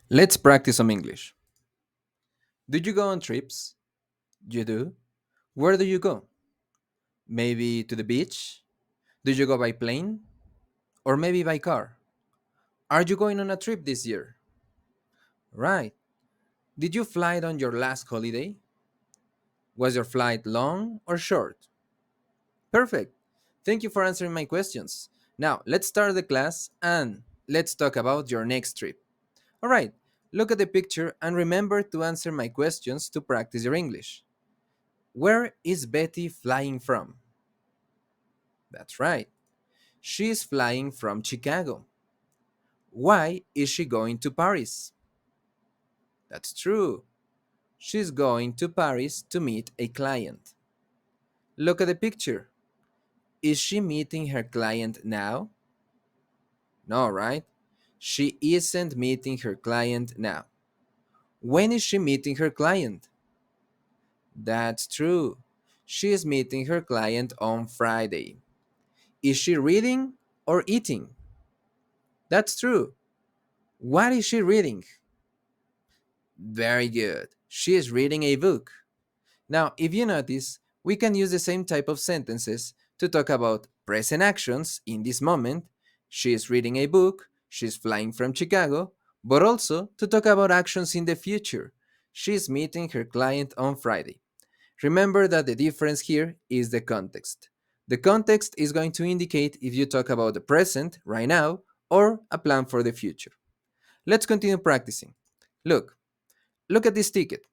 Let's practice some English. Do you go on trips? You do? Where do you go? Maybe to the beach? Do you go by plane? Or maybe by car? Are you going on a trip this year? Right. Did you fly on your last holiday? Was your flight long or short? Perfect. Thank you for answering my questions. Now, let's start the class and let's talk about your next trip. All right. Look at the picture and remember to answer my questions to practice your English. Where is Betty flying from? That's right. She's flying from Chicago. Why is she going to Paris? That's true. She's going to Paris to meet a client. Look at the picture. Is she meeting her client now? No, right? She isn't meeting her client now. When is she meeting her client? That's true. She is meeting her client on Friday. Is she reading or eating? That's true. What is she reading? Very good. She is reading a book. Now, if you notice, we can use the same type of sentences to talk about present actions in this moment. She is reading a book, she's flying from Chicago, but also to talk about actions in the future. She's meeting her client on Friday. Remember that the difference here is the context. The context is going to indicate if you talk about the present, right now, or a plan for the future. Let's continue practicing. Look, look at this ticket.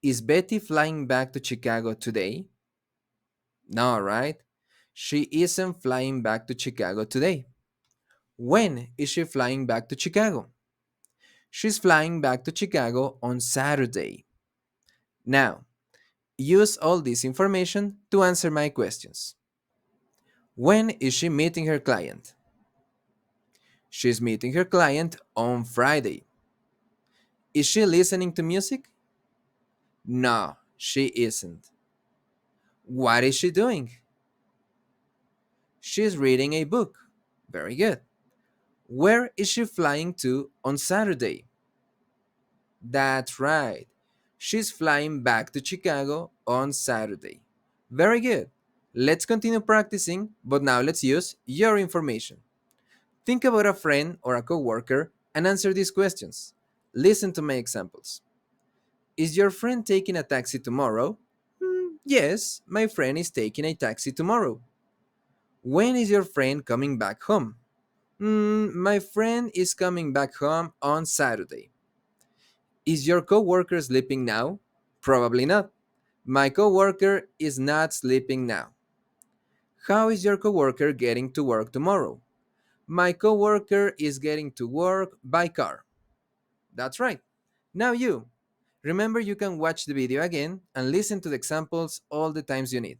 Is Betty flying back to Chicago today? No, right? She isn't flying back to Chicago today. When is she flying back to Chicago? She's flying back to Chicago on Saturday. Now, use all this information to answer my questions. When is she meeting her client? She's meeting her client on Friday. Is she listening to music? No, she isn't. What is she doing? She's reading a book. Very good. Where is she flying to on Saturday? That's right. She's flying back to Chicago on Saturday. Very good. Let's continue practicing, but now let's use your information. Think about a friend or a coworker and answer these questions. Listen to my examples. Is your friend taking a taxi tomorrow? Yes, my friend is taking a taxi tomorrow. When is your friend coming back home? My friend is coming back home on Saturday. Is your coworker sleeping now? Probably not. My coworker is not sleeping now. How is your coworker getting to work tomorrow? My coworker is getting to work by car. That's right. Now you. Remember you can watch the video again and listen to the examples all the times you need.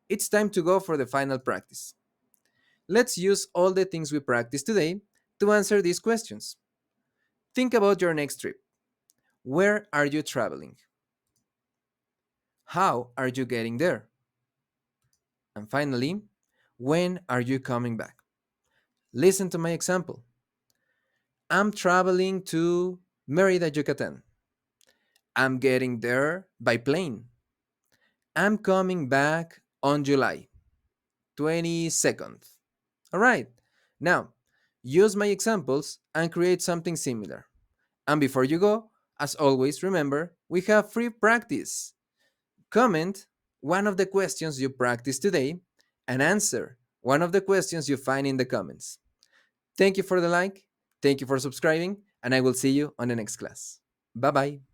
It's time to go for the final practice. Let's use all the things we practiced today to answer these questions. Think about your next trip. Where are you traveling? How are you getting there? And finally, when are you coming back? Listen to my example. I'm traveling to Merida, Yucatan. I'm getting there by plane. I'm coming back on July 22nd. All right. Now, use my examples and create something similar. And before you go, as always, remember we have free practice. Comment one of the questions you practiced today and answer one of the questions you find in the comments. Thank you for the like, thank you for subscribing, and I will see you on the next class. Bye bye.